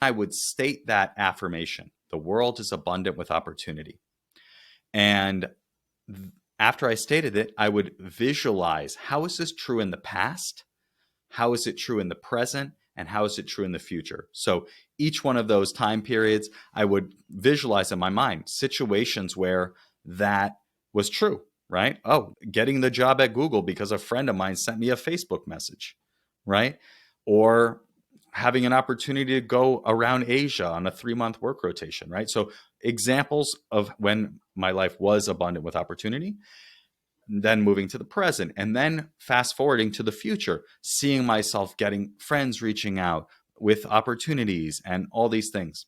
I would state that affirmation. The world is abundant with opportunity. And after I stated it, I would visualize, how is this true in the past? How is it true in the present? And how is it true in the future? So each one of those time periods, I would visualize in my mind situations where that was true, right? Oh, getting the job at Google because a friend of mine sent me a Facebook message, right? Or having an opportunity to go around Asia on a 3-month work rotation, right? So examples of when my life was abundant with opportunity, then moving to the present, and then fast forwarding to the future, seeing myself getting friends reaching out with opportunities and all these things.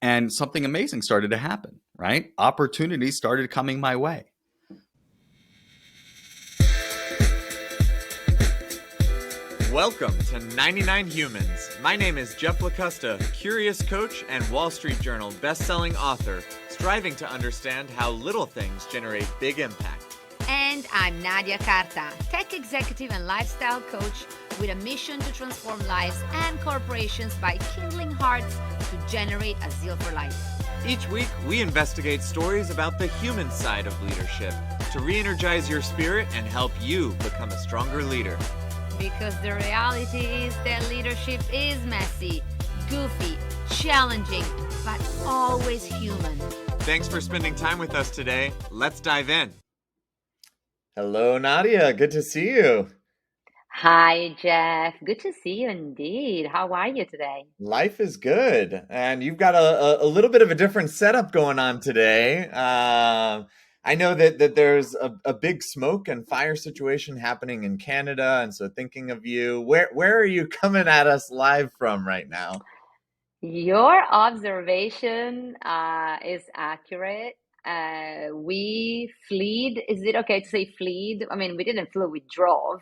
And something amazing started to happen, right? Opportunities started coming my way. Welcome to 99 Humans. My name is Jeff Lakusta, curious coach and Wall Street Journal best-selling author, striving to understand how little things generate big impact. And I'm Nadia, Carta, tech executive and lifestyle coach with a mission to transform lives and corporations by kindling hearts to generate a zeal for life. Each week, we investigate stories about the human side of leadership to re-energize your spirit and help you become a stronger leader. Because the reality is that leadership is messy, goofy, challenging, but always human. Thanks for spending time with us today. Let's dive in. Hello, Nadia. Good to see you. Hi, Jeff. Good to see you indeed. How are you today? Life is good. And you've got a little bit of a different setup going on today. I know that there's a big smoke and fire situation happening in Canada. And so thinking of you, where are you coming at us live from right now? Your observation is accurate. We fled. Is it okay to say fled? I mean, we didn't flee, we drove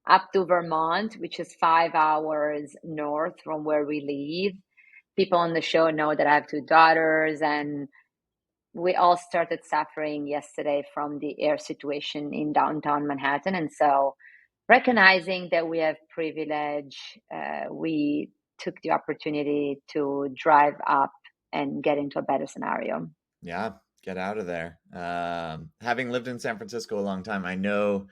up to Vermont, which is 5 hours north from where we live. People on the show know that I have 2 daughters, and we all started suffering yesterday from the air situation in downtown Manhattan. And so, recognizing that we have privilege, we took the opportunity to drive up and get into a better scenario. Yeah, get out of there. Having lived in San Francisco a long time, I know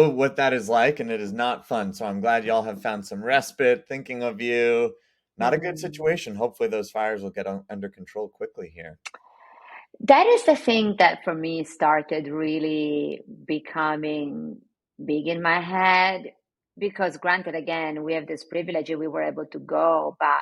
what that is like, and it is not fun. So I'm glad y'all have found some respite. Thinking of you. Not a good situation. Hopefully those fires will get under control quickly here. That is the thing that for me started really becoming big in my head, because granted, again, we have this privilege and we were able to go, but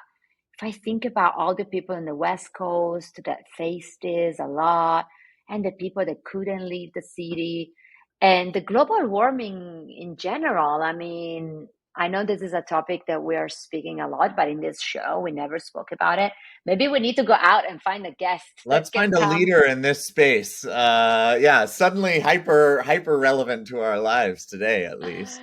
if I think about all the people in the West Coast that faced this a lot, and the people that couldn't leave the city, and the global warming in general, I mean, I know this is a topic that we are speaking a lot, but in this show, we never spoke about it. Maybe we need to go out and find a guest Let's that can find a come. leader in this space. Yeah, suddenly hyper relevant to our lives today, at least.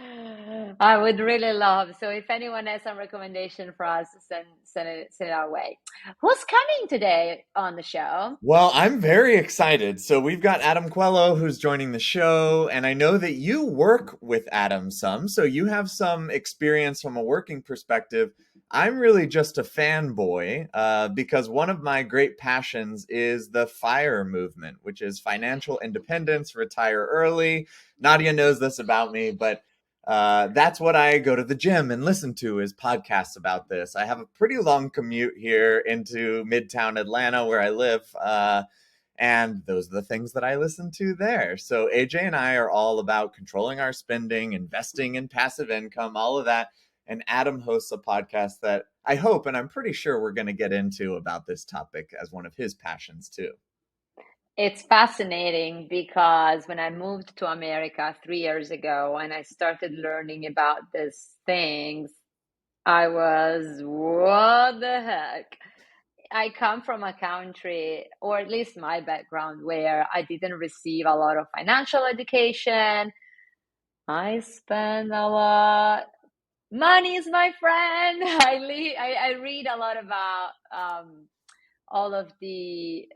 I would really love. So if anyone has some recommendation for us, send it our way. Who's coming today on the show? Well, I'm very excited. So we've got Adam Coelho who's joining the show, and I know that you work with Adam some, so you have some experience from a working perspective. I'm really just a fanboy because one of my great passions is the FIRE movement, which is financial independence, retire early. Nadia knows this about me, but that's what I go to the gym and listen to is podcasts about this. I have a pretty long commute here into Midtown Atlanta where I live. And those are the things that I listen to there. So AJ and I are all about controlling our spending, investing in passive income, all of that. And Adam hosts a podcast that I hope, and I'm pretty sure we're going to get into about this topic as one of his passions too. It's fascinating because when I moved to America 3 years ago and I started learning about these things, I was, what the heck? I come from a country, or at least my background, where I didn't receive a lot of financial education. I spend a lot. Money is my friend. I read a lot about all of the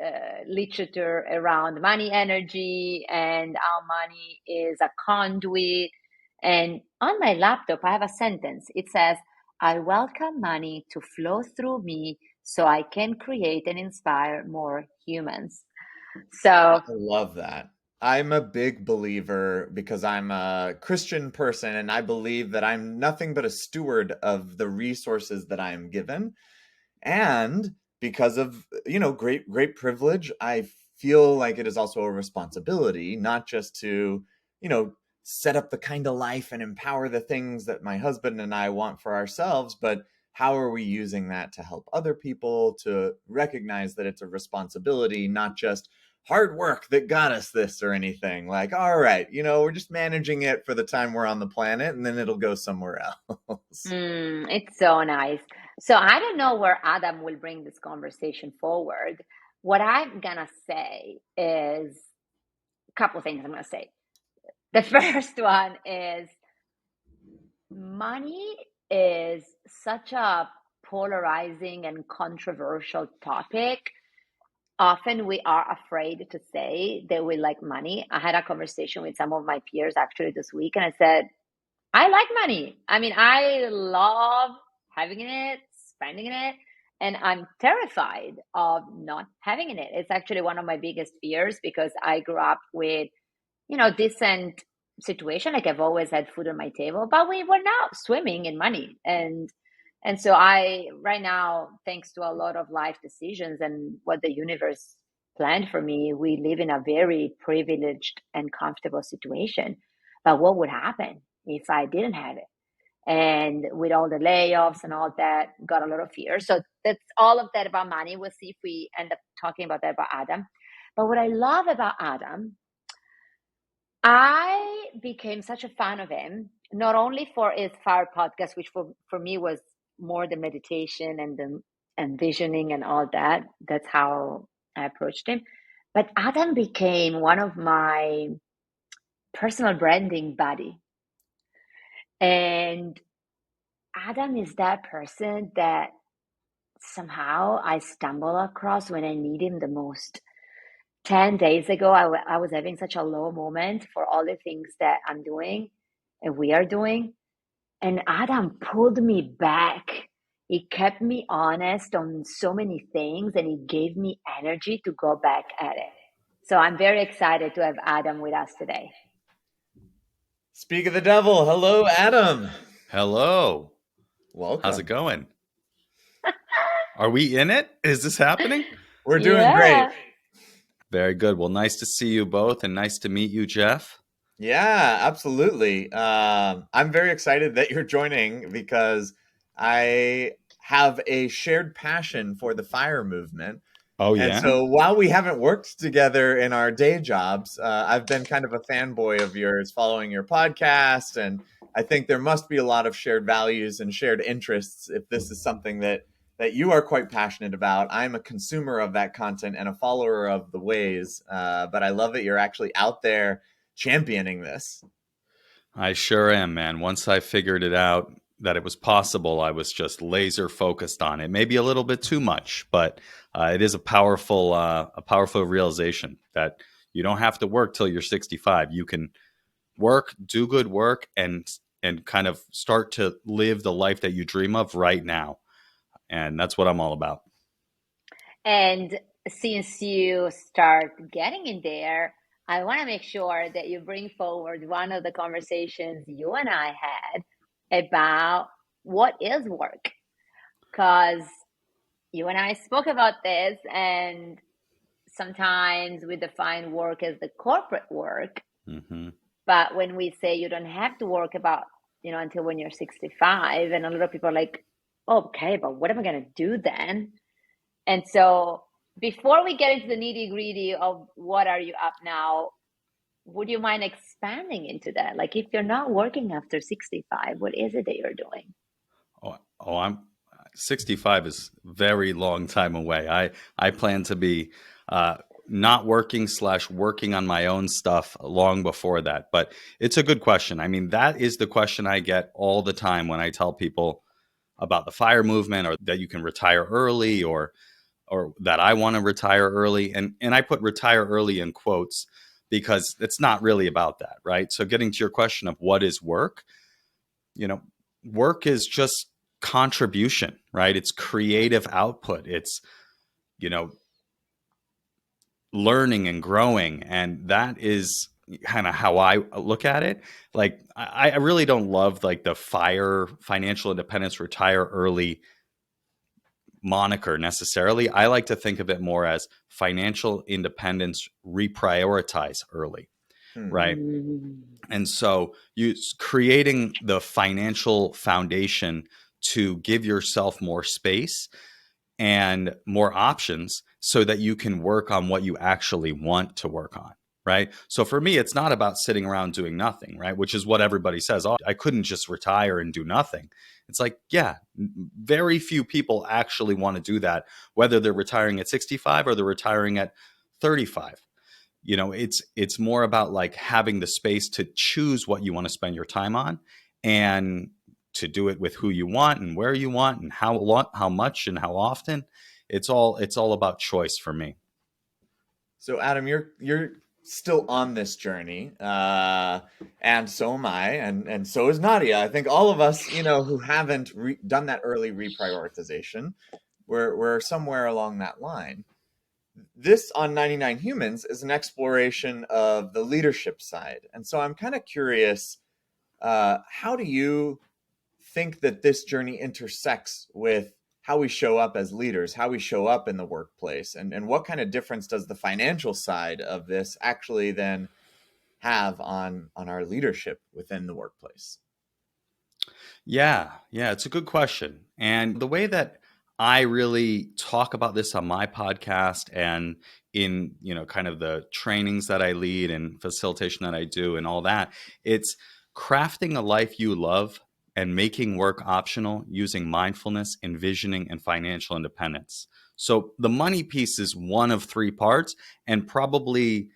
literature around money energy and how money is a conduit. And on my laptop, I have a sentence. It says, I welcome money to flow through me so I can create and inspire more humans. I So, love that. I'm a big believer because I'm a Christian person and I believe that I'm nothing but a steward of the resources that I am given. And because of, great privilege, I feel like it is also a responsibility, not just to, you know, set up the kind of life and empower the things that my husband and I want for ourselves, but how are we using that to help other people to recognize that it's a responsibility, not just hard work that got us this or anything. Like, all right, we're just managing it for the time we're on the planet and then it'll go somewhere else. it's so nice. So, I don't know where Adam will bring this conversation forward. What I'm gonna say is a couple of things I'm gonna say. The first one is money is such a polarizing and controversial topic. Often we are afraid to say that we like money. I had a conversation with some of my peers actually this week, and I said, I like money. I mean, I love having it, spending it, and I'm terrified of not having it. It's actually one of my biggest fears because I grew up with decent situation. Like I've always had food on my table, but we were not swimming in money. And so I right now, thanks to a lot of life decisions and what the universe planned for me, we live in a very privileged and comfortable situation. But what would happen if I didn't have it? And with all the layoffs and all that, got a lot of fear. So that's all of that about money. We'll see if we end up talking about that about Adam. But what I love about Adam, I became such a fan of him, not only for his fire podcast, which for me was more the meditation and the envisioning and all that. That's how I approached him. But Adam became one of my personal branding buddy. And Adam is that person that somehow I stumble across when I need him the most. 10 days ago, I was having such a low moment for all the things that I'm doing and we are doing. And Adam pulled me back. He kept me honest on so many things and he gave me energy to go back at it. So I'm very excited to have Adam with us today. Speak of the devil. Hello, Adam. Hello. How's it Welcome. going? Are we in it? Is this happening? We're doing great. Very good. Well, nice to see you both and nice to meet you, Jeff. Yeah, absolutely. I'm very excited that you're joining because I have a shared passion for the fire movement. Oh, And yeah? so while we haven't worked together in our day jobs, I've been kind of a fanboy of yours, following your podcast. And I think there must be a lot of shared values and shared interests if this is something that you are quite passionate about. I'm a consumer of that content and a follower of the ways, but I love that you're actually out there championing this. I sure am, man. Once I figured it out that it was possible, I was just laser focused on it. Maybe a little bit too much, but it is a powerful realization that you don't have to work till you're 65. You can work, do good work, and kind of start to live the life that you dream of right now. And that's what I'm all about. And since you start getting in there, I want to make sure that you bring forward one of the conversations you and I had about what is work. Because you and I spoke about this, and sometimes we define work as the corporate work. Mm-hmm. But when we say you don't have to work about, until when you're 65, and a lot of people are like, okay, but what am I going to do then? And so before we get into the nitty gritty of what are you up now, would you mind expanding into that? Like if you're not working after 65, what is it that you're doing? I'm 65 is very long time away. I plan to be not working / working on my own stuff long before that. But it's a good question. I mean, that is the question I get all the time when I tell people about the fire movement, or that you can retire early, or that I want to retire early. And I put retire early in quotes because it's not really about that, right? So getting to your question of what is work, work is just contribution, right? It's creative output. It's, learning and growing. And that is kind of how I look at it. Like, I really don't love like the FIRE, financial independence, retire early moniker necessarily. I like to think of it more as financial independence, reprioritize early, right? And so you creating the financial foundation to give yourself more space and more options so that you can work on what you actually want to work on, right? So for me, it's not about sitting around doing nothing, right? Which is what everybody says. Oh, I couldn't just retire and do nothing. It's like, yeah, very few people actually want to do that, whether they're retiring at 65 or they're retiring at 35. It's more about like having the space to choose what you want to spend your time on, and to do it with who you want and where you want and how much and how often. It's all about choice for me. So Adam, you're still on this journey, and so am I, and so is Nadia. I think all of us, who haven't done that early reprioritization, we're somewhere along that line. This on 99 Humans is an exploration of the leadership side, and so I'm kind of curious, how do you think that this journey intersects with how we show up as leaders, how we show up in the workplace, and what kind of difference does the financial side of this actually then have on our leadership within the workplace? Yeah, it's a good question. And the way that I really talk about this on my podcast and in, kind of the trainings that I lead and facilitation that I do and all that, it's crafting a life you love and making work optional using mindfulness, envisioning, and financial independence. So the money piece is one of three parts, and probably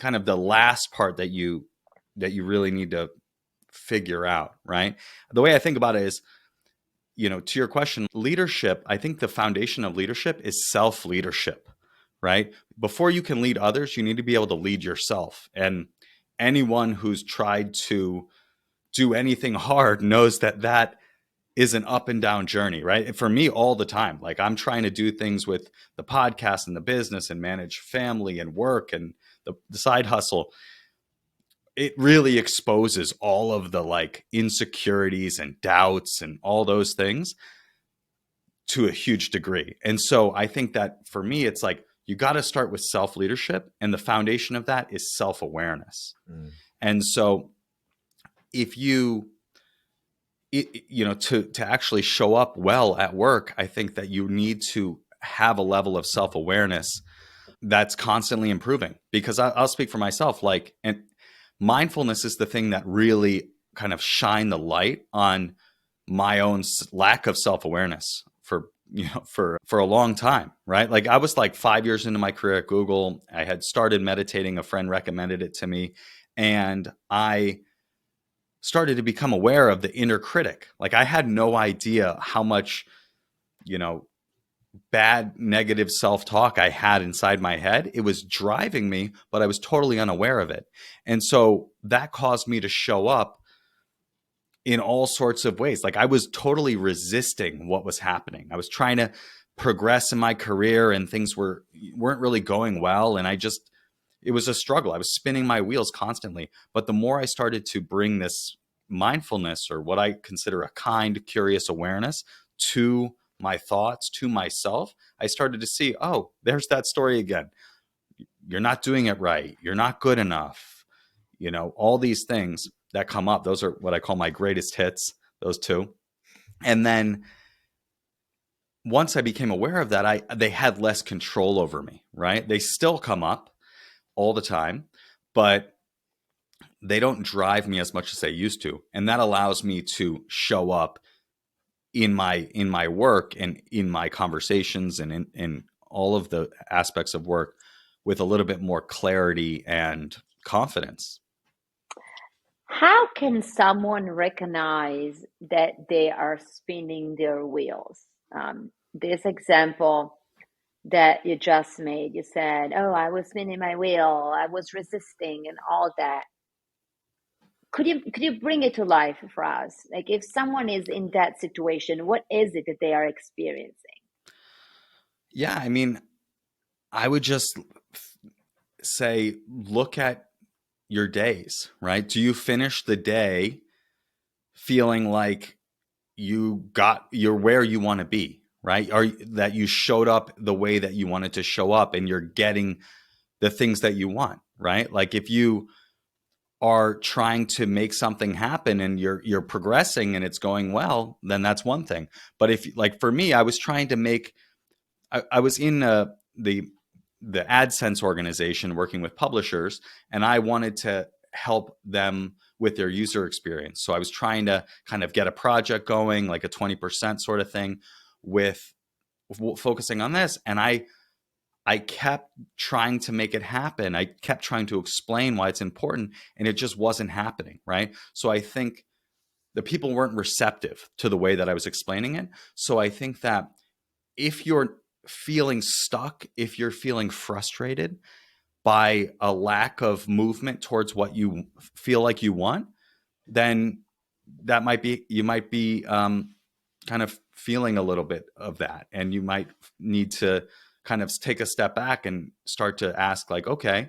kind of the last part that you really need to figure out, right? The way I think about it is, to your question, leadership, I think the foundation of leadership is self-leadership, right? Before you can lead others, you need to be able to lead yourself. And anyone who's tried to do anything hard knows that that is an up and down journey, right? For me, all the time, like I'm trying to do things with the podcast and the business and manage family and work and the side hustle. It really exposes all of the like insecurities and doubts and all those things to a huge degree. And so I think that for me, it's like, you got to start with self-leadership, and the foundation of that is self-awareness. And so if you to actually show up well at work, I think that you need to have a level of self-awareness that's constantly improving. Because I'll speak for myself, like, and mindfulness is the thing that really kind of shine the light on my own lack of self-awareness for a long time, right? Like I was like 5 years into my career at Google. I had started meditating. A friend recommended it to me, and I started to become aware of the inner critic. Like I had no idea how much, bad negative self-talk I had inside my head. It was driving me, but I was totally unaware of it. And so that caused me to show up in all sorts of ways. Like I was totally resisting what was happening. I was trying to progress in my career and things weren't really going well. And it was a struggle. I was spinning my wheels constantly. But the more I started to bring this mindfulness, or what I consider a kind, curious awareness, to my thoughts, to myself, I started to see, oh, there's that story again. You're not doing it right. You're not good enough. All these things that come up, those are what I call my greatest hits, those two. And then once I became aware of that, they had less control over me, right? They still come up all the time, but they don't drive me as much as they used to. And that allows me to show up in my work and in my conversations and in all of the aspects of work with a little bit more clarity and confidence. How can someone recognize that they are spinning their wheels? This example that you just made, you said, oh, I was spinning my wheel, I was resisting and all that. could you bring it to life for us? Like if someone is in that situation, what is it that they are experiencing? Yeah, I mean, I would just say, look at your days, right? Do you finish the day feeling like you're where you want to be, right? Or that you showed up the way that you wanted to show up and you're getting the things that you want, right? Like if you are trying to make something happen and you're progressing and it's going well, then that's one thing. But if, like for me, I was trying to make I was in the AdSense organization working with publishers, and I wanted to help them with their user experience. So I was trying to kind of get a project going, like a 20% sort of thing, with focusing on this. And I kept trying to make it happen. I kept trying to explain why it's important, and it just wasn't happening, right? So I think the people weren't receptive to the way that I was explaining it. So I think that if you're feeling stuck, if you're feeling frustrated by a lack of movement towards what you feel like you want, then that might be, you might be kind of feeling a little bit of that. And you might need to kind of take a step back and start to ask, like, okay,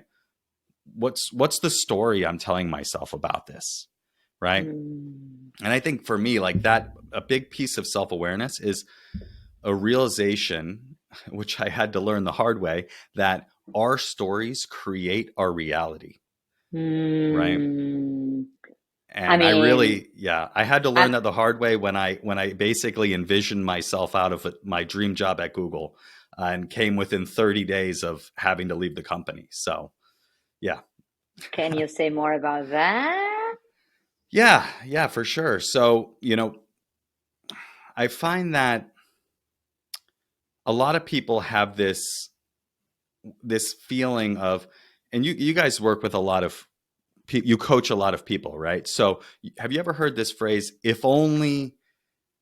what's the story I'm telling myself about this? Right. Mm. And I think for me, like that, a big piece of self-awareness is a realization, which I had to learn the hard way, that our stories create our reality, right? Mm. I And I mean, really, yeah, I had to learn I'm that the hard way when I basically envisioned myself out of my dream job at Google, and came within 30 days of having to leave the company. So, yeah. can you say more about that? Yeah, for sure. So, I find that a lot of people have this feeling of, and you guys work with a lot of you coach a lot of people, right? So have you ever heard this phrase, if only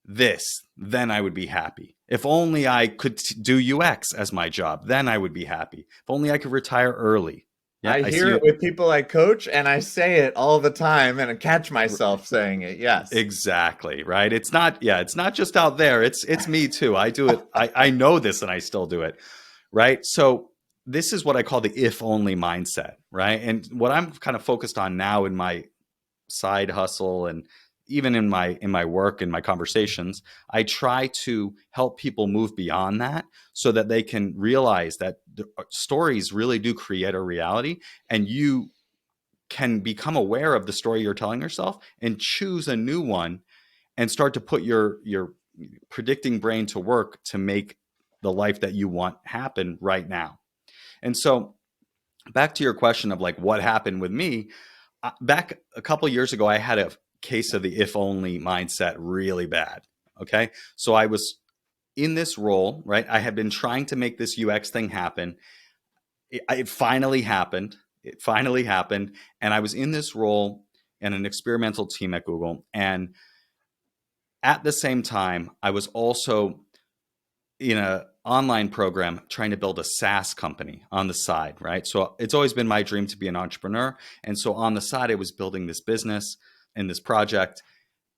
this, then I would be happy. If only I could do UX as my job, then I would be happy. If only I could retire early. Yeah, I I see hear it you. with people I coach, and I say it all the time, and I catch myself saying it. Yes. Exactly, right? It's not just out there. It's me too. I do it. I know this and I still do it, right? So this is what I call the if only mindset, right? And what I'm kind of focused on now in my side hustle, and even in my work and my conversations, I try to help people move beyond that so that they can realize that the stories really do create a reality, and you can become aware of the story you're telling yourself and choose a new one and start to put your predicting brain to work to make the life that you want happen right now. And so back to your question of like what happened with me, back a couple years ago, I had a case of the if only mindset really bad. Okay. So I was in this role, right? I had been trying to make this UX thing happen. It finally happened. It finally happened. And I was in this role in an experimental team at Google. And at the same time, I was also in a online program trying to build a SaaS company on the side, right? So it's always been my dream to be an entrepreneur. And so on the side, I was building this business and this project.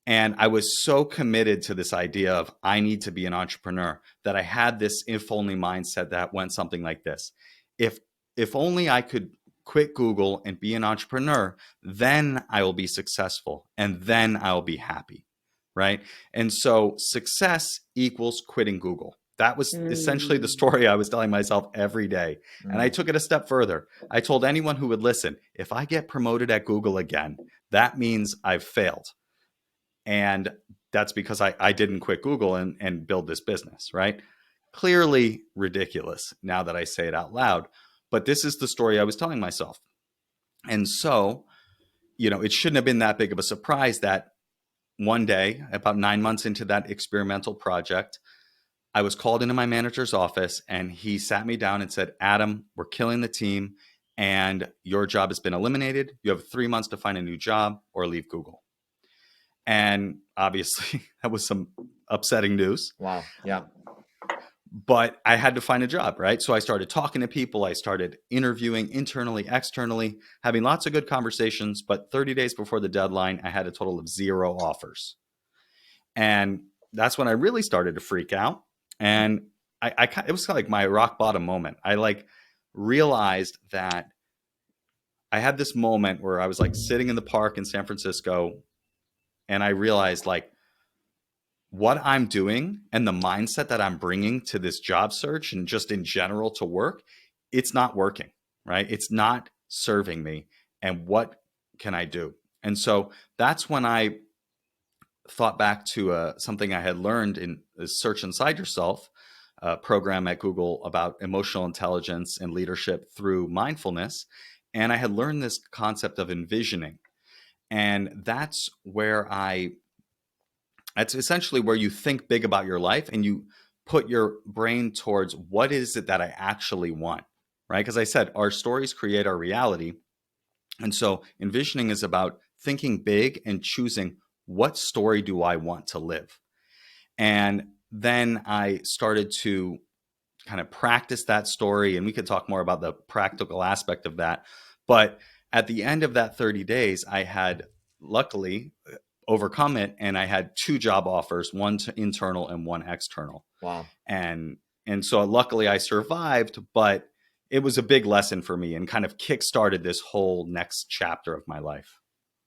And I was so committed to this idea of I need to be an entrepreneur that I had this if only mindset that went something like this. If if only I could quit Google and be an entrepreneur, then I will be successful and then I'll be happy, right? And so success equals quitting Google. That was essentially the Mm. story I was telling myself every day. And I Mm. took it a step further. I told anyone who would listen, if I get promoted at Google again, that means I've failed. And that's because I didn't quit Google and build this business, right? Clearly ridiculous now that I say it out loud, but this is the story I was telling myself. And so, it shouldn't have been that big of a surprise that one day, about 9 months into that experimental project, I was called into my manager's office and he sat me down and said, Adam, we're killing the team and your job has been eliminated. You have 3 months to find a new job or leave Google. And obviously, that was some upsetting news. Wow. Yeah. but I had to find a job, right? So I started talking to people. I started interviewing internally, externally, having lots of good conversations. But 30 days before the deadline, I had a total of 0 offers. And that's when I really started to freak out. And it was kind of like my rock bottom moment. I like realized that I had this moment where I was like sitting in the park in San Francisco, and I realized like what I'm doing and the mindset that I'm bringing to this job search and just in general to work, it's not working, right? It's not serving me. And what can I do? And so that's when I thought back to something I had learned in Search Inside Yourself, a program at Google about emotional intelligence and leadership through mindfulness. And I had learned this concept of envisioning. And that's essentially where you think big about your life and you put your brain towards what is it that I actually want, right? Because I said our stories create our reality. And so envisioning is about thinking big and choosing what story do I want to live. And then I started to kind of practice that story, and we could talk more about the practical aspect of that. But at the end of that 30 days, I had luckily overcome it, and I had 2 job offers, one internal and one external. Wow. And so luckily I survived, but it was a big lesson for me and kind of kickstarted this whole next chapter of my life.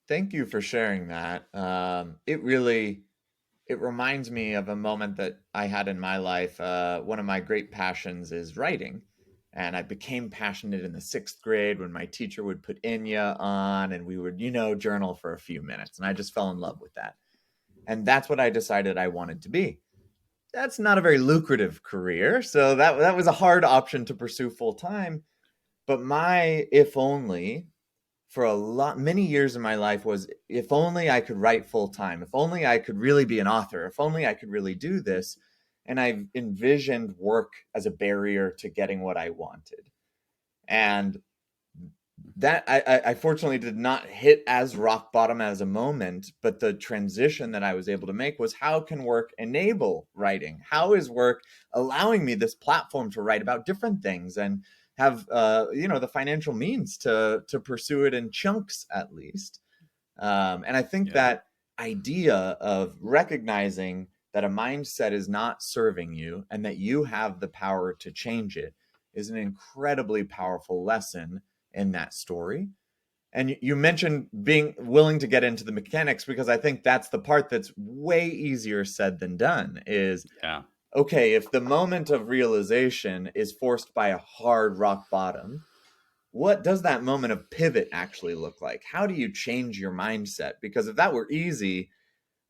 Thank you for sharing that. It reminds me of a moment that I had in my life. One of my great passions is writing. And I became passionate in the 6th grade when my teacher would put Enya on and we would, journal for a few minutes. And I just fell in love with that. And that's what I decided I wanted to be. That's not a very lucrative career. So that was a hard option to pursue full time. But my if only for many years in my life was, if only I could write full time, if only I could really be an author, if only I could really do this. And I envisioned work as a barrier to getting what I wanted. And that I fortunately did not hit as rock bottom as a moment, but the transition that I was able to make was, how can work enable writing? How is work allowing me this platform to write about different things and have the financial means to pursue it in chunks at least? And I think that idea of recognizing that a mindset is not serving you and that you have the power to change it is an incredibly powerful lesson in that story. And you mentioned being willing to get into the mechanics, because I think that's the part that's way easier said than done is, okay, if the moment of realization is forced by a hard rock bottom, what does that moment of pivot actually look like? How do you change your mindset? Because if that were easy,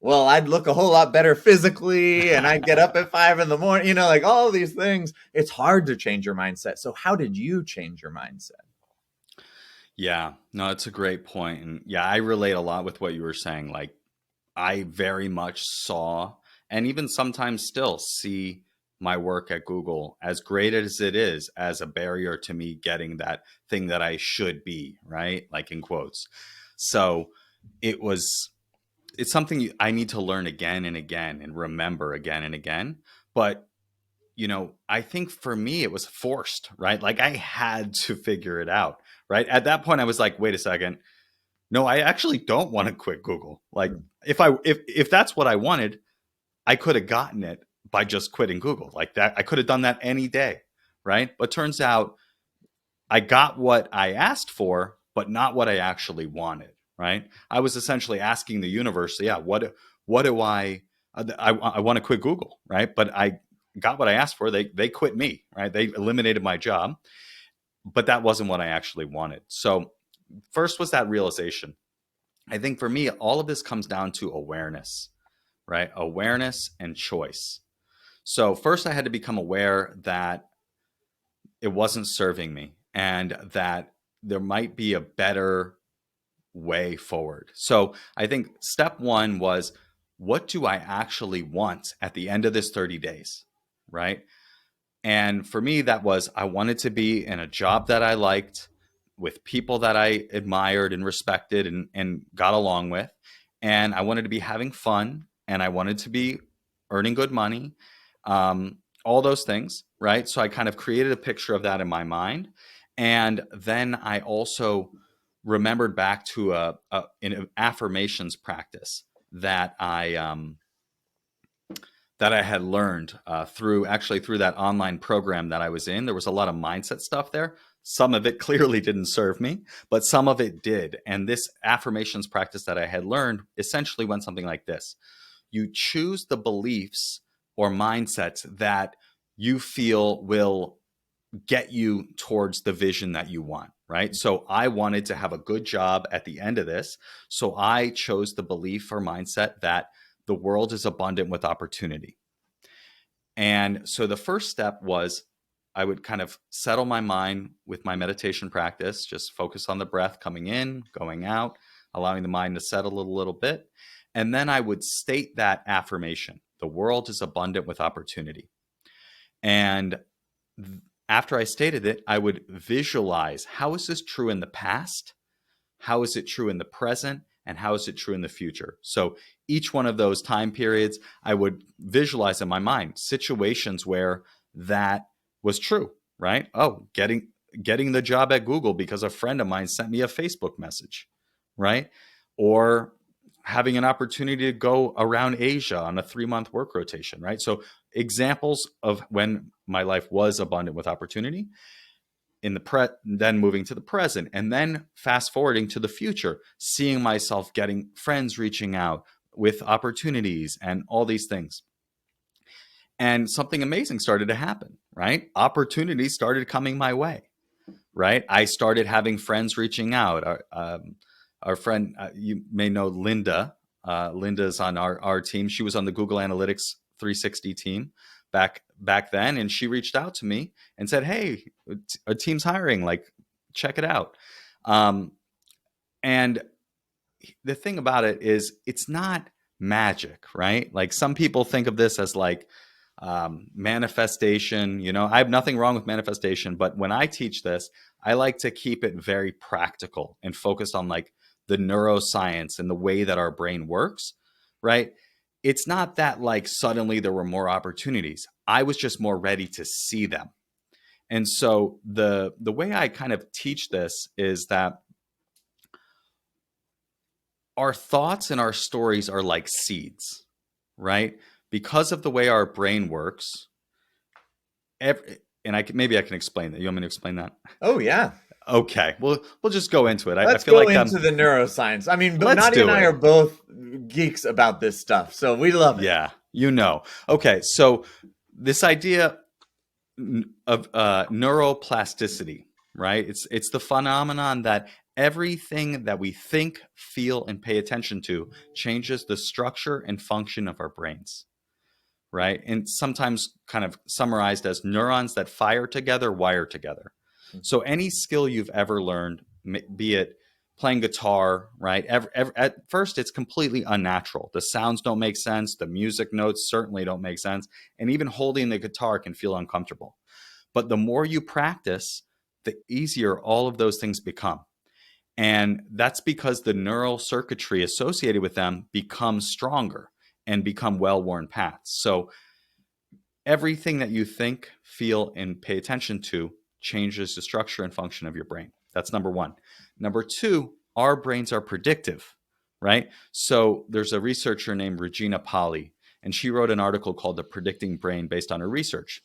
well, I'd look a whole lot better physically and I'd get up at 5 in the morning, like all of these things. It's hard to change your mindset. So how did you change your mindset? Yeah, no, it's a great point. And yeah, I relate a lot with what you were saying. Like, I very much saw, and even sometimes still see, my work at Google, as great as it is, as a barrier to me getting that thing that I should be, right? Like in quotes. So it's something I need to learn again and again and remember again and again. But I think for me, it was forced, right? Like I had to figure it out, right? At that point, I was like, wait a second. No, I actually don't want to quit Google. Like if that's what I wanted, I could have gotten it by just quitting Google like that. I could have done that any day, right? But turns out I got what I asked for, but not what I actually wanted, right? I was essentially asking the universe, yeah, what do I want to quit Google, right? But I got what I asked for. They quit me, right? They eliminated my job, but that wasn't what I actually wanted. So first was that realization. I think for me, all of this comes down to awareness, right? Awareness and choice. So first I had to become aware that it wasn't serving me and that there might be a better way forward. So I think step 1 was, what do I actually want at the end of this 30 days, right? And for me, that was, I wanted to be in a job that I liked, with people that I admired and respected and got along with. And I wanted to be having fun, and I wanted to be earning good money. all those things, right? So I kind of created a picture of that in my mind. And then I also remembered back to an affirmations practice that I had learned through that online program that I was in. There was a lot of mindset stuff there. Some of it clearly didn't serve me, but some of it did. And this affirmations practice that I had learned essentially went something like this. You choose the beliefs or mindsets that you feel will get you towards the vision that you want, right? So I wanted to have a good job at the end of this. So I chose the belief or mindset that the world is abundant with opportunity. And so the first step was I would kind of settle my mind with my meditation practice, just focus on the breath coming in, going out, allowing the mind to settle a little bit. And then I would state that affirmation, the world is abundant with opportunity. And after I stated it, I would visualize, how is this true in the past? How is it true in the present? And how is it true in the future? So each one of those time periods, I would visualize in my mind situations where that was true, right? Oh, getting the job at Google because a friend of mine sent me a Facebook message, right? Or having an opportunity to go around Asia on a 3-month work rotation, right? So examples of when my life was abundant with opportunity. Then moving to the present, and then fast forwarding to the future, seeing myself getting friends reaching out with opportunities and all these things. And something amazing started to happen, right? Opportunities started coming my way, right? I started having friends reaching out. Our friend, you may know Linda. Linda's on our team. She was on the Google Analytics 360 team back then, and she reached out to me and said, hey, a team's hiring, like, check it out. And the thing about it is, it's not magic, right? Like, some people think of this as like manifestation. I have nothing wrong with manifestation, but when I teach this, I like to keep it very practical and focused on like the neuroscience and the way that our brain works, right? It's not that like suddenly there were more opportunities. I was just more ready to see them. And so the way I kind of teach this is that our thoughts and our stories are like seeds, right? Because of the way our brain works, maybe I can explain that. You want me to explain that? Oh, yeah. Okay, we'll just go into it. Let's go into the neuroscience. I mean, but Nadia and I are both geeks about this stuff, so we love it. Yeah, Okay, so this idea of neuroplasticity, right? It's the phenomenon that everything that we think, feel, and pay attention to changes the structure and function of our brains, right? And sometimes kind of summarized as neurons that fire together, wire together. So any skill you've ever learned, be it playing guitar, right? At first, it's completely unnatural. The sounds don't make sense. The music notes certainly don't make sense. And even holding the guitar can feel uncomfortable. But the more you practice, the easier all of those things become. And that's because the neural circuitry associated with them becomes stronger and become well-worn paths. So everything that you think, feel, and pay attention to changes the structure and function of your brain. That's number one. Number two, our brains are predictive, right? So there's a researcher named Regina Pali, and she wrote an article called The Predicting Brain based on her research.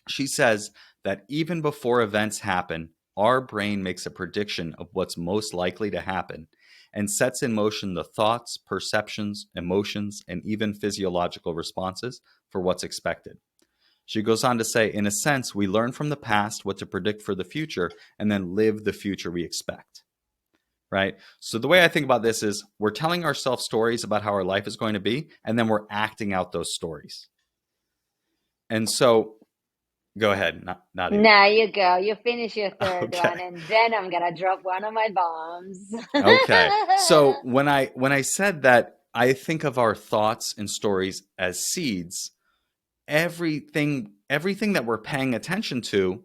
She says that even before events happen, our brain makes a prediction of what's most likely to happen and sets in motion the thoughts, perceptions, emotions, and even physiological responses for what's expected. She goes on to say, in a sense, we learn from the past what to predict for the future and then live the future we expect, right? So the way I think about this is we're telling ourselves stories about how our life is going to be, and then we're acting out those stories. And so, go ahead, Nadia. Now you go. You finish your third one, and then I'm going to drop one of my bombs. Okay. So when I said that I think of our thoughts and stories as seeds, everything that we're paying attention to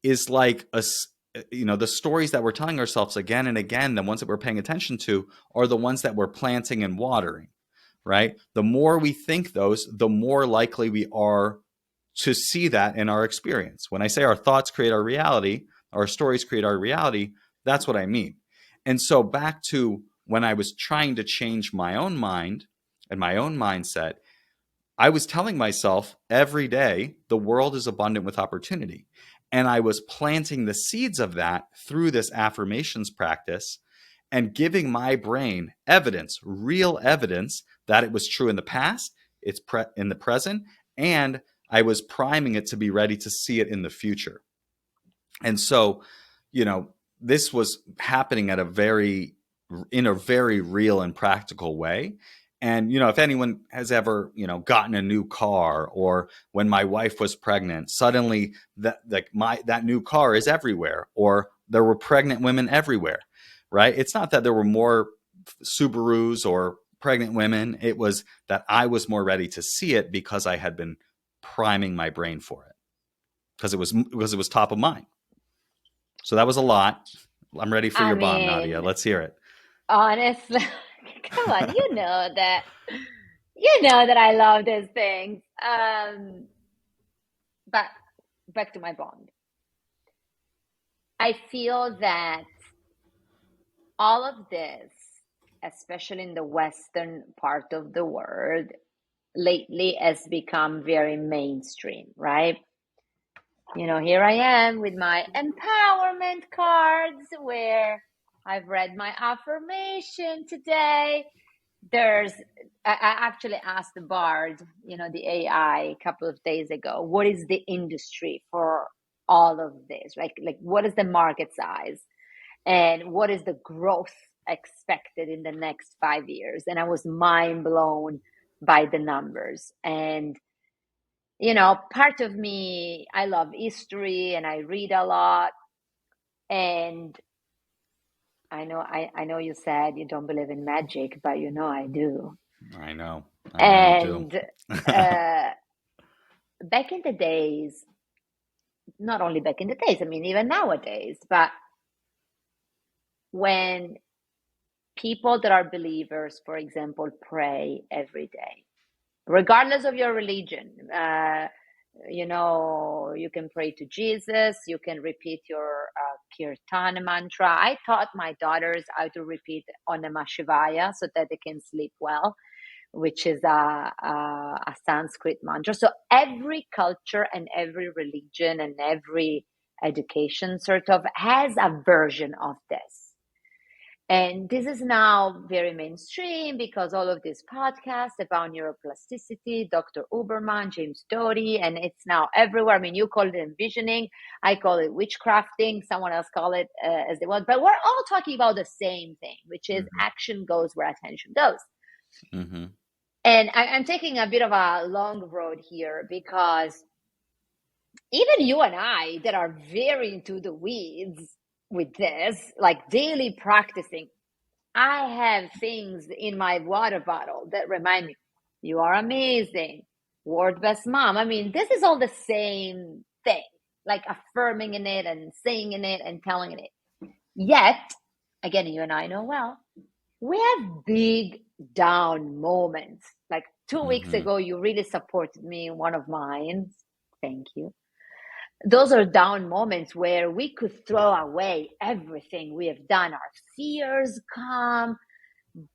is like the stories that we're telling ourselves again and again, the ones that we're paying attention to are the ones that we're planting and watering, right? The more we think those, the more likely we are to see that in our experience. When I say our thoughts create our reality, our stories create our reality, that's what I mean. And so back to when I was trying to change my own mind and my own mindset, I was telling myself every day, the world is abundant with opportunity. And I was planting the seeds of that through this affirmations practice and giving my brain evidence, real evidence that it was true in the past, it's in the present, and I was priming it to be ready to see it in the future. And so, this was happening in a very real and practical way. And, if anyone has ever, gotten a new car, or when my wife was pregnant, suddenly that new car is everywhere, or there were pregnant women everywhere, right? It's not that there were more Subarus or pregnant women. It was that I was more ready to see it because I had been priming my brain for it because it was top of mind. So that was a lot. I'm ready for I your bomb, Nadia. mean, Let's hear it. honestly, come on, you know that I love these things. But back to my bond. I feel that all of this, especially in the Western part of the world, lately has become very mainstream, right? Here I am with my empowerment cards where I've read my affirmation today. I actually asked the Bard, the AI, a couple of days ago, what is the industry for all of this? Like what is the market size? And what is the growth expected in the next 5 years? And I was mind blown by the numbers. And part of me, I love history and I read a lot. And I know you said you don't believe in magic, but I do. I know you do. And back in the days, not only back in the days, I mean, even nowadays, but when people that are believers, for example, pray every day, regardless of your religion, you can pray to Jesus, you can repeat your kirtan mantra. I taught my daughters how to repeat Om Namah Shivaya so that they can sleep well, which is a Sanskrit mantra. So every culture and every religion and every education sort of has a version of this. And this is now very mainstream because all of these podcasts about neuroplasticity, Dr. Uberman, James Doty, and it's now everywhere. I mean, you call it envisioning. I call it witchcrafting. Someone else call it as they want. But we're all talking about the same thing, which is action goes where attention goes. Mm-hmm. And I'm taking a bit of a long road here because even you and I that are very into the weeds with this, like daily practicing, I have things in my water bottle that remind me, you are amazing, world best mom. I mean, this is all the same thing, like affirming in it and saying in it and telling it. Yet, again, you and I know well, we have big down moments. Like 2 weeks ago, you really supported me in one of mine. Thank you. Those are down moments where we could throw away everything we have done. Our fears come,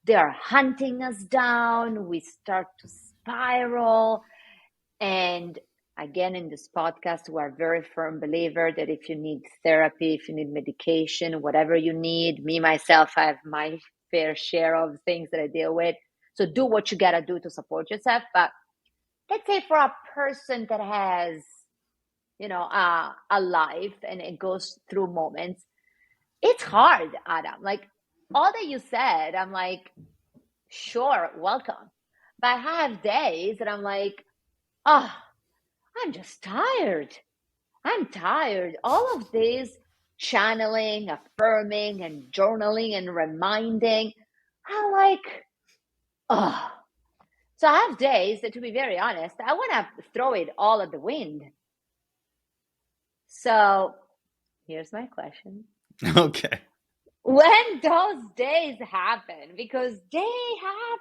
they're hunting us down, we start to spiral. And again, in this podcast, we're a very firm believer that if you need therapy, if you need medication, whatever you need, me, myself, I have my fair share of things that I deal with. So do what you got to do to support yourself. But let's say for a person that has a life and it goes through moments, it's hard, Adam. Like all that you said, I'm like, sure, welcome. But I have days that I'm like, oh, I'm just tired. I'm tired. All of this channeling, affirming, and journaling and reminding, I'm like, oh. So I have days that, to be very honest, I want to throw it all at the wind. So here's my question. Okay. When those days happen, because they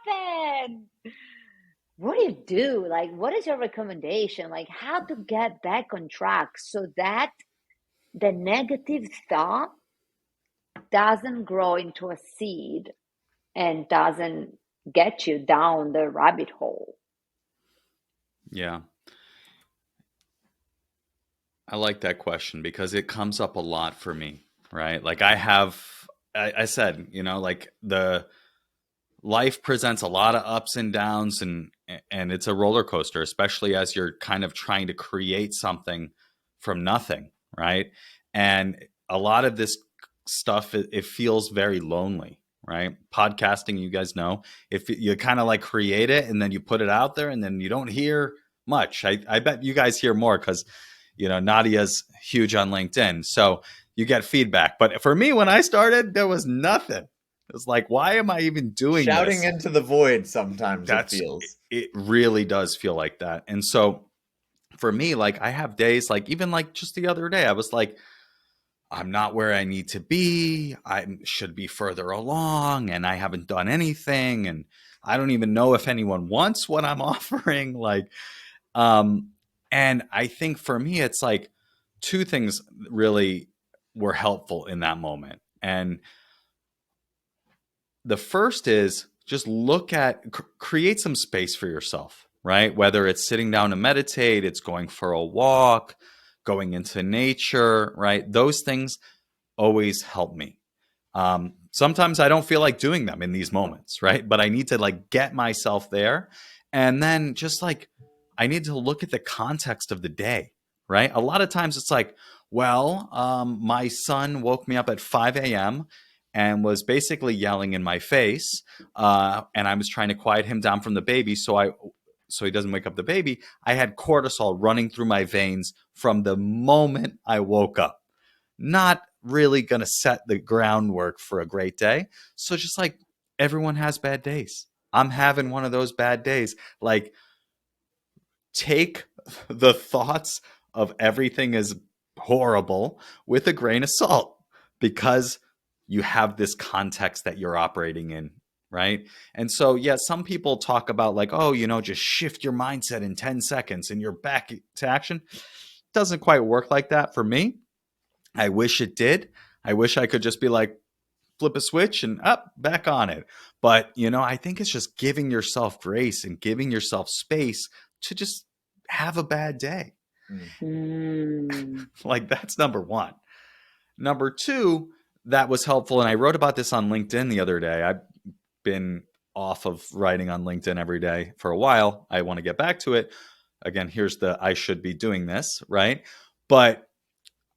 happen, what do you do? Like, what is your recommendation? Like, how to get back on track so that the negative thought doesn't grow into a seed and doesn't get you down the rabbit hole. Yeah. I like that question because it comes up a lot for me, right? Like I said, like the life presents a lot of ups and downs, and it's a roller coaster, especially as you're kind of trying to create something from nothing, right? And a lot of this stuff, it feels very lonely, right? Podcasting, you guys know, if you kind of like create it and then you put it out there and then you don't hear much. I bet you guys hear more because Nadia's huge on LinkedIn, so you get feedback. But for me, when I started, there was nothing. It was like, why am I even doing Shouting this? into the void sometimes it feels. It really does feel like that. And so for me, like I have days like even like just the other day, I was like, I'm not where I need to be. I should be further along and I haven't done anything. And I don't even know if anyone wants what I'm offering. Um, and I think for me, it's like two things really were helpful in that moment. And the first is just create some space for yourself, right? Whether it's sitting down to meditate, it's going for a walk, going into nature, right? Those things always help me. Sometimes I don't feel like doing them in these moments, right? But I need to like get myself there. And then just like, I need to look at the context of the day, right? A lot of times it's like, well, my son woke me up at 5 a.m. and was basically yelling in my face. And I was trying to quiet him down from the baby so he doesn't wake up the baby. I had cortisol running through my veins from the moment I woke up. Not really going to set the groundwork for a great day. So just like everyone has bad days. I'm having one of those bad days. Like take the thoughts of everything is horrible with a grain of salt because you have this context that you're operating in, right? And so, yeah, some people talk about like, oh, just shift your mindset in 10 seconds and you're back to action. Doesn't quite work like that for me. I wish it did. I wish I could just be like, flip a switch and up, back on it. But, I think it's just giving yourself grace and giving yourself space to just have a bad day. Like that's number one. Number two, that was helpful. And I wrote about this on LinkedIn the other day. I've been off of writing on LinkedIn every day for a while. I want to get back to it. Again, here's the I should be doing this, right? But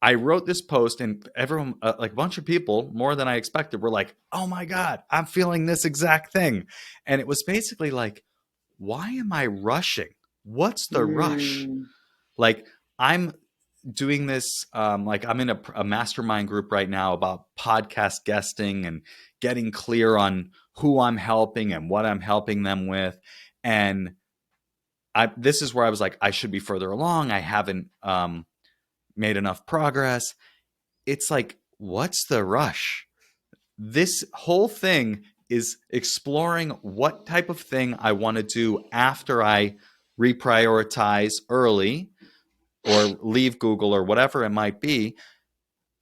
I wrote this post and everyone, like a bunch of people, more than I expected, were like, oh my God, I'm feeling this exact thing. And it was basically like, why am I rushing? What's the rush? Like I'm doing this, like I'm in a mastermind group right now about podcast guesting and getting clear on who I'm helping and what I'm helping them with. And this is where I was like, I should be further along. I haven't, made enough progress. It's like, what's the rush? This whole thing is exploring what type of thing I want to do after I reprioritize early or leave Google or whatever it might be.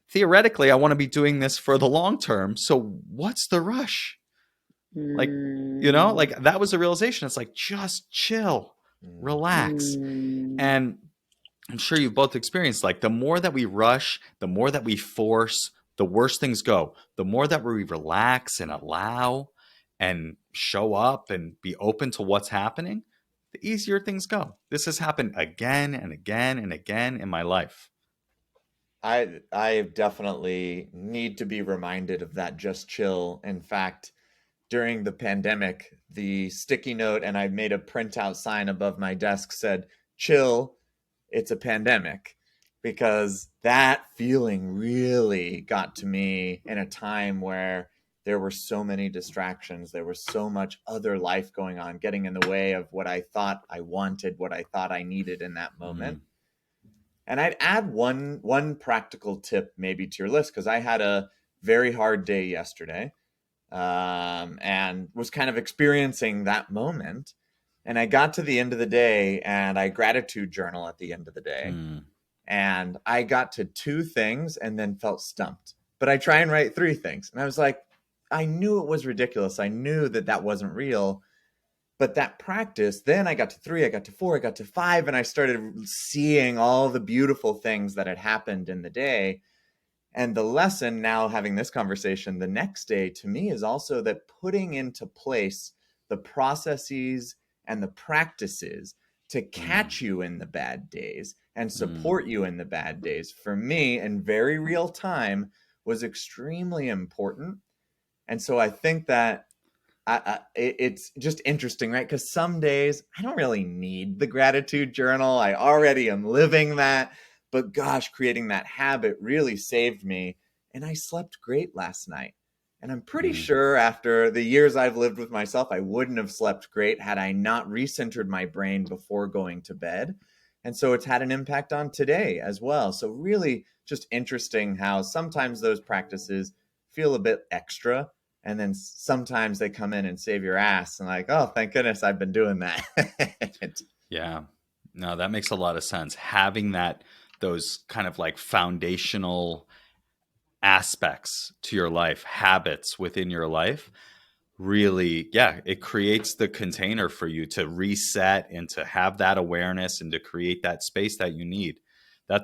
Theoretically, I want to be doing this for the long term. So what's the rush? Like, like that was a realization. It's like, just chill, relax. And I'm sure you've both experienced like the more that we rush, the more that we force, the worse things go. The more that we relax and allow and show up and be open to what's happening, the easier things go. This has happened again and again and again in my life. I definitely need to be reminded of that just chill. In fact, during the pandemic, the sticky note and I made a printout sign above my desk said, chill, it's a pandemic, because that feeling really got to me in a time where there were so many distractions. There was so much other life going on, getting in the way of what I thought I wanted, what I thought I needed in that moment. And I'd add one practical tip maybe to your list, because I had a very hard day yesterday and was kind of experiencing that moment. And I got to the end of the day and I gratitude journal at the end of the day. Mm, And I got to 2 things and then felt stumped. But I try and write 3 things. And I was like, I knew it was ridiculous. I knew that that wasn't real. But that practice, then I got to 3, I got to 4, I got to 5, and I started seeing all the beautiful things that had happened in the day. And the lesson now, having this conversation the next day, to me is also that putting into place the processes and the practices to mm, catch you in the bad days and mm, support you in the bad days, for me, in very real time, was extremely important. And so I think that it's just interesting, right? Because some days I don't really need the gratitude journal. I already am living that. But gosh, creating that habit really saved me. And I slept great last night. And I'm pretty mm. sure after the years I've lived with myself, I wouldn't have slept great had I not recentered my brain before going to bed. And so it's had an impact on today as well. So, really, just interesting how sometimes those practices feel a bit extra, and then sometimes they come in and save your ass and like, oh, thank goodness I've been doing that. Yeah. No, that makes a lot of sense. Having those kind of like foundational aspects to your life, habits within your life, really, yeah, it creates the container for you to reset and to have that awareness and to create that space that you need.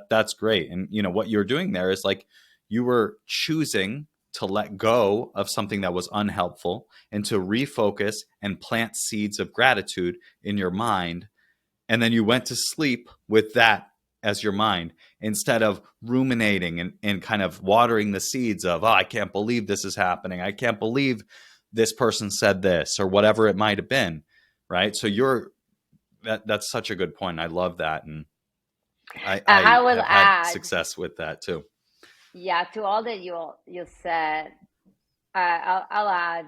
That's great. And what you're doing there is like you were choosing to let go of something that was unhelpful and to refocus and plant seeds of gratitude in your mind, and then you went to sleep with that as your mind instead of ruminating and kind of watering the seeds of, oh, I can't believe this is happening, I can't believe this person said this, or whatever it might have been. Right. So that's such a good point. I love that. And I I will have had add, success with that too. yeah, to all that you said. I'll add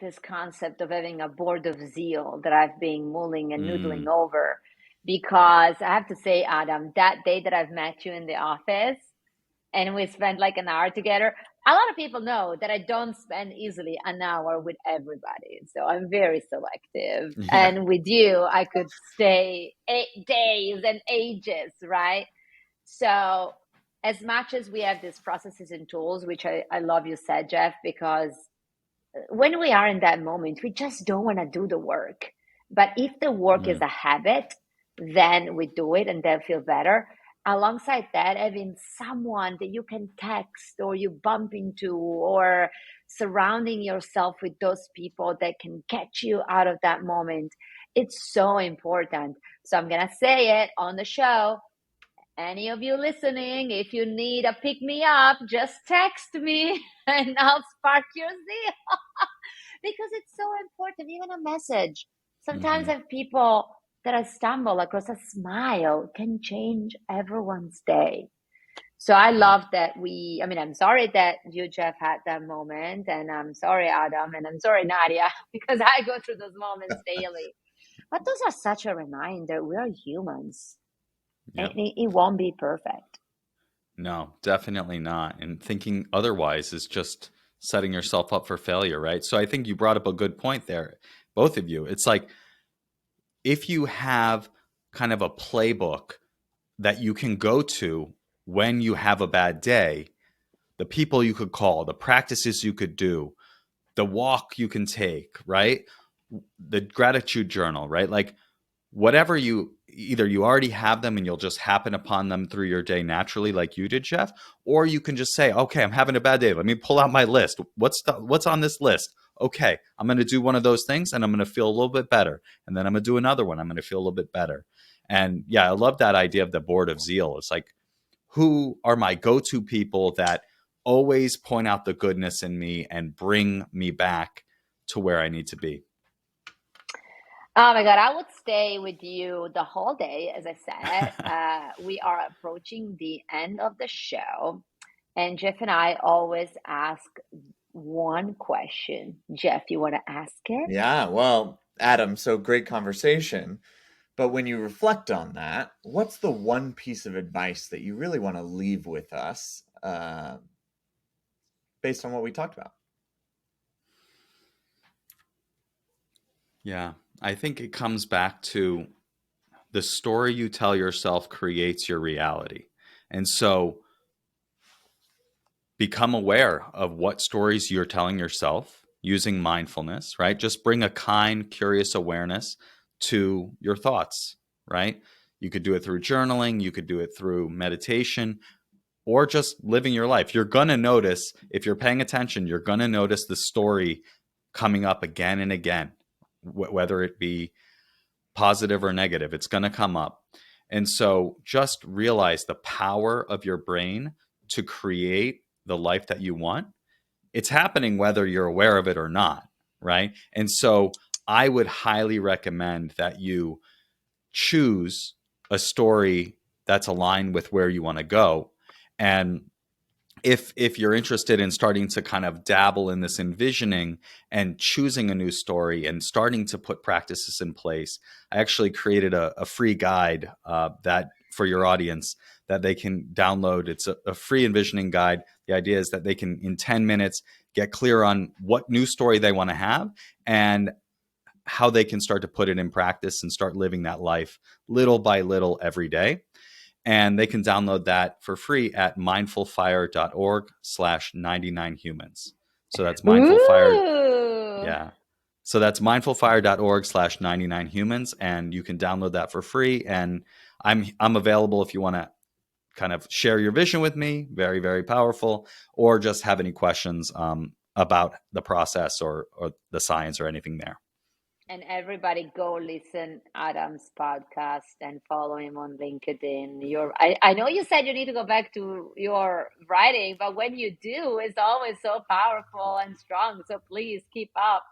this concept of having a board of zeal that I've been mulling and noodling Mm, over. Because I have to say, Adam, that day that I've met you in the office and we spent like an hour together, a lot of people know that I don't spend easily an hour with everybody. So I'm very selective. yeah. And with you, I could stay 8 days and ages, right? So, as much as we have these processes and tools, which I love you said, Jeff, because when we are in that moment, we just don't want to do the work. But if the work is Mm, a habit, then we do it and then feel better. Alongside that, having someone that you can text or you bump into, or surrounding yourself with those people that can catch you out of that moment, it's so important. So I'm going to say it on the show. Any of you listening, if you need a pick me up, just text me and I'll spark your zeal. Because it's so important, even a message. Sometimes hmm I have people that I stumble across, a smile can change everyone's day. So I yeah. love that I mean, I'm sorry that you, Jeff, had that moment. And I'm sorry, Adam. And I'm sorry, Nadia, because I go through those moments daily. But those are such a reminder. We're humans. And Yep. it won't be perfect. No, definitely not. And thinking otherwise is just setting yourself up for failure, right? So I think you brought up a good point there, both of you. It's like if you have kind of a playbook that you can go to when you have a bad day, the people you could call, the practices you could do, the walk you can take, right? The gratitude journal, right? Like whatever you already have them and you'll just happen upon them through your day naturally like you did, Jeff, or you can just say, okay, I'm having a bad day, let me pull out my list. What's on this list? Okay, I'm going to do one of those things and I'm going to feel a little bit better, and then I'm going to do another one, I'm going to feel a little bit better. And yeah, I love that idea of the board of zeal. It's like, who are my go-to people that always point out the goodness in me and bring me back to where I need to be? Oh my God, I would stay with you the whole day. As I said, we are approaching the end of the show. And Jeff and I always ask one question. Jeff, you want to ask it? Yeah, well, Adam, so great conversation. But when you reflect on that, what's the one piece of advice that you really want to leave with us based on what we talked about? Yeah. I think it comes back to the story you tell yourself creates your reality. And so become aware of what stories you're telling yourself using mindfulness, right? Just bring a kind, curious awareness to your thoughts, right? You could do it through journaling, you could do it through meditation, or just living your life. You're going to notice, if you're paying attention, you're going to notice the story coming up again and again, whether it be positive or negative, it's going to come up. And so just realize the power of your brain to create the life that you want. It's happening whether you're aware of it or not, right? And so I would highly recommend that you choose a story that's aligned with where you want to go. And if you're interested in starting to kind of dabble in this envisioning and choosing a new story and starting to put practices in place, I actually created a free guide that for your audience that they can download. It's a free envisioning guide. The idea is that they can, in 10 minutes, get clear on what new story they want to have and how they can start to put it in practice and start living that life little by little every day. And they can download that for free at mindfulfire.org/99humans. So that's mindfulfire. Ooh. Yeah. So that's mindfulfire.org/99humans. And you can download that for free. And I'm available if you want to kind of share your vision with me. Very, very powerful. Or just have any questions about the process or the science or anything there. And everybody go listen Adam's podcast and follow him on LinkedIn. I know you said you need to go back to your writing, but when you do, it's always so powerful and strong. So please keep up.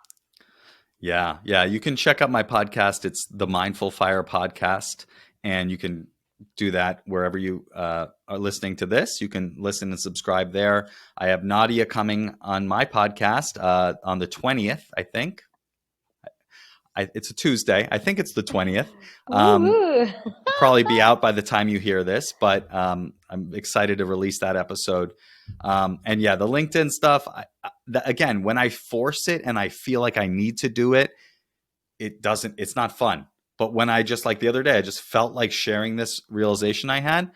Yeah. Yeah. You can check out my podcast. It's the Mindful Fire podcast. And you can do that wherever you are listening to this. You can listen and subscribe there. I have Nadia coming on my podcast on the 20th, I think. It's a Tuesday. I think it's the 20th. Woohoo. Probably be out by the time you hear this, but I'm excited to release that episode. And yeah, the LinkedIn stuff, again, when I force it and I feel like I need to do it, it's not fun. But when I just, like the other day, I just felt like sharing this realization I had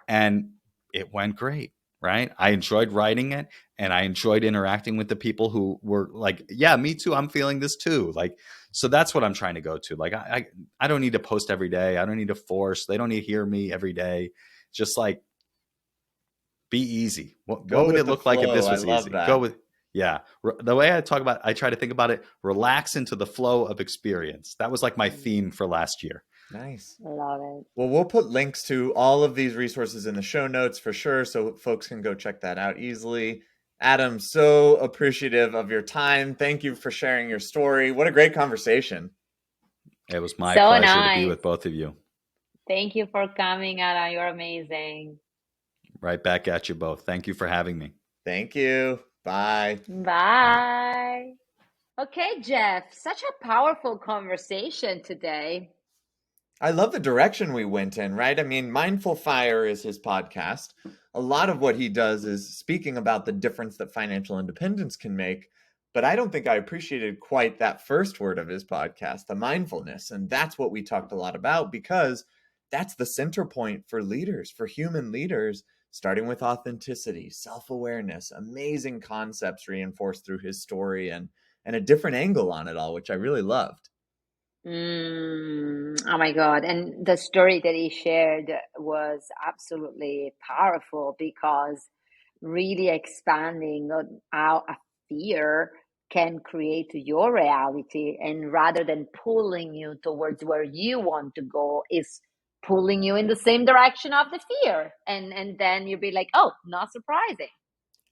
and it went great, right? I enjoyed writing it and I enjoyed interacting with the people who were like, yeah, me too. I'm feeling this too. Like, so that's what I'm trying to go to. Like, I don't need to post every day. I don't need to force. They don't need to hear me every day. Just like, be easy. What Go would with it the look like if flow. this I was love easy? that. Go with, yeah. The way I try to think about it, relax into the flow of experience. That was like my theme for last year. Nice. Love it. Well, we'll put links to all of these resources in the show notes for sure, so folks can go check that out easily. Adam, so appreciative of your time. Thank you for sharing your story. What a great conversation. It was my So pleasure to be nice. with both of you. Thank you for coming, Adam. You're amazing. Right back at you both. Thank you for having me. Thank you. Bye. Bye. Okay, Jeff, such a powerful conversation today. I love the direction we went in, right? I mean, Mindful Fire is his podcast. A lot of what he does is speaking about the difference that financial independence can make. But I don't think I appreciated quite that first word of his podcast, the mindfulness. And that's what we talked a lot about because that's the center point for leaders, for human leaders, starting with authenticity, self awareness, amazing concepts reinforced through his story and a different angle on it all, which I really loved. Oh my God. And the story that he shared was absolutely powerful because really expanding on how a fear can create your reality, and rather than pulling you towards where you want to go, is pulling you in the same direction of the fear. And then you'll be like, oh, not surprising.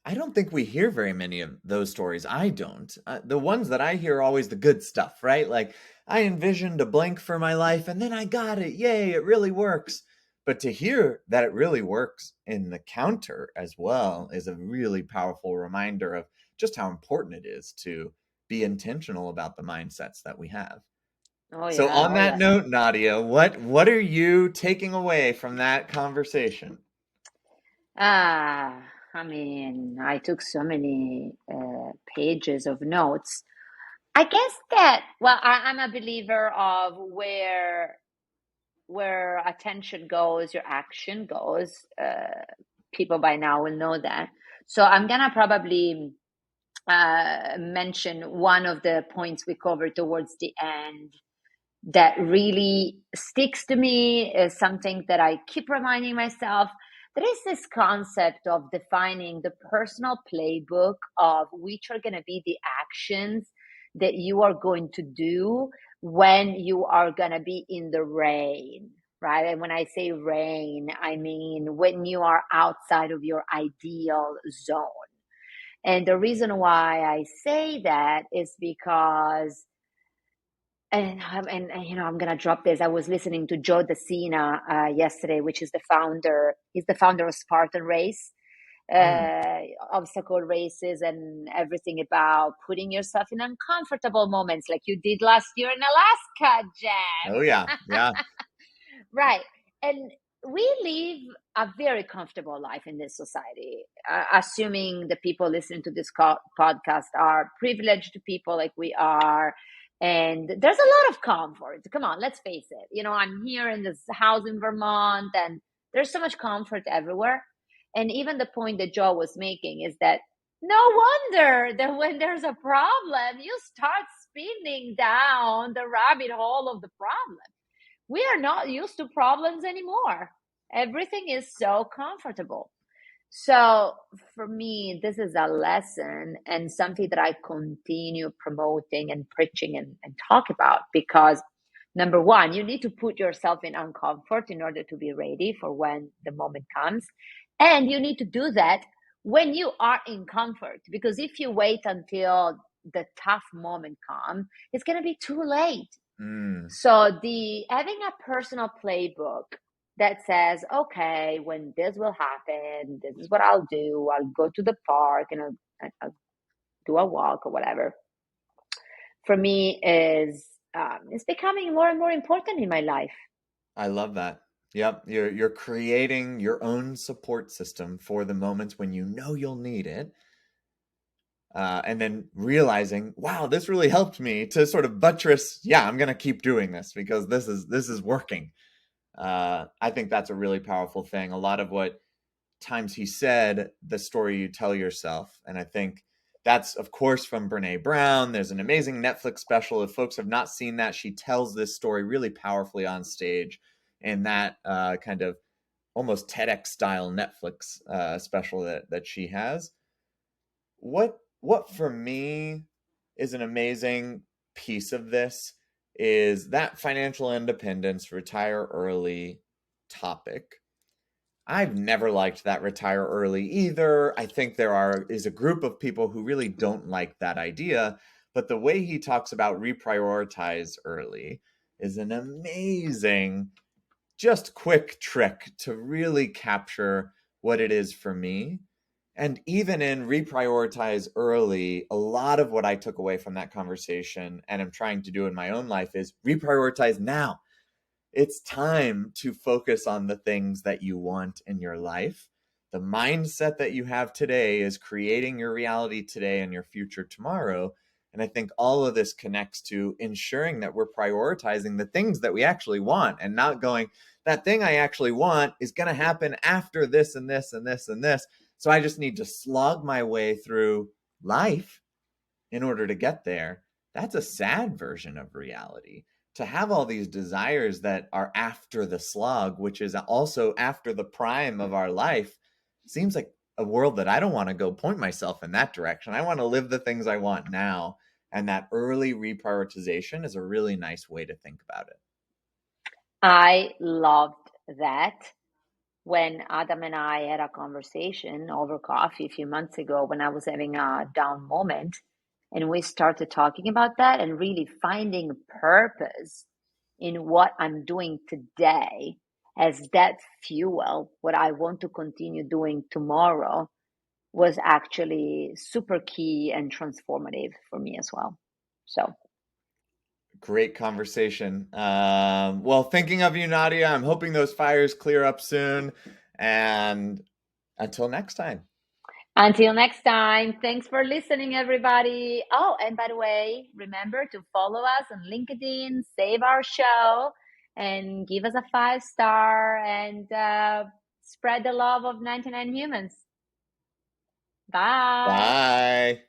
I don't think we hear very many of those stories. I don't. The ones that I hear are always the good stuff, right? Like, I envisioned a blank for my life and then I got it. Yay, it really works. But to hear that it really works in the counter as well is a really powerful reminder of just how important it is to be intentional about the mindsets that we have. Oh, So yeah. on that note, Nadia, what are you taking away from that conversation? I mean, I took so many pages of notes. I guess that, well, I'm a believer of where attention goes, your action goes. People by now will know that. So I'm gonna probably mention one of the points we covered towards the end that really sticks to me, is something that I keep reminding myself. There is this concept of defining the personal playbook of which are going to be the actions that you are going to do when you are going to be in the rain, right? And when I say rain, I mean when you are outside of your ideal zone. And the reason why I say that is because, I'm gonna drop this. I was listening to Joe DeCina yesterday, which is the founder. He's the founder of Spartan Race, Mm. obstacle races, and everything about putting yourself in uncomfortable moments, like you did last year in Alaska, Oh yeah, Jeff. yeah. Right. And we live a very comfortable life in this society, assuming the people listening to this podcast are privileged people like we are. And there's a lot of comfort. Come on, let's face it. I'm here in this house in Vermont, and there's so much comfort everywhere. And even the point that Joe was making is that no wonder that when there's a problem, you start spinning down the rabbit hole of the problem. We are not used to problems anymore. Everything is so comfortable. So for me, this is a lesson and something that I continue promoting and preaching and talk about, because number one, you need to put yourself in uncomfort in order to be ready for when the moment comes. And you need to do that when you are in comfort, because if you wait until the tough moment comes, it's going to be too late. Mm. So the having a personal playbook that says, okay, when this will happen, this is what I'll do. I'll go to the park and I'll do a walk or whatever. For me, is becoming more and more important in my life. I love that. Yep, you're creating your own support system for the moments when you know you'll need it, and then realizing, wow, this really helped me to sort of buttress. Yeah, I'm gonna keep doing this because this is working. I think that's a really powerful thing. A lot of what times he said, the story you tell yourself, and I think that's of course from Brene Brown. There's an amazing Netflix special. If folks have not seen that, she tells this story really powerfully on stage in that kind of almost TEDx style Netflix special that she has. What for me is an amazing piece of this is that financial independence, retire early topic. I've never liked that retire early either. I think is a group of people who really don't like that idea, but the way he talks about reprioritize early is an amazing, just quick trick to really capture what it is for me. And even in reprioritize early, a lot of what I took away from that conversation and I'm trying to do in my own life is reprioritize now. It's time to focus on the things that you want in your life. The mindset that you have today is creating your reality today and your future tomorrow. And I think all of this connects to ensuring that we're prioritizing the things that we actually want and not going, that thing I actually want is going to happen after this and this and this and this. So I just need to slog my way through life in order to get there. That's a sad version of reality. To have all these desires that are after the slog, which is also after the prime of our life, seems like a world that I don't want to go point myself in that direction. I want to live the things I want now. And that early reprioritization is a really nice way to think about it. I loved that. When Adam and I had a conversation over coffee a few months ago, when I was having a down moment, and we started talking about that and really finding purpose in what I'm doing today as that fuel, what I want to continue doing tomorrow, was actually super key and transformative for me as well. So Great conversation. Well, thinking of you, Nadia, I'm hoping those fires clear up soon. And until next time. Until next time, thanks for listening, everybody. Oh, and by the way, remember to follow us on LinkedIn, save our show, and give us a 5-star and spread the love of 99 humans. Bye. Bye.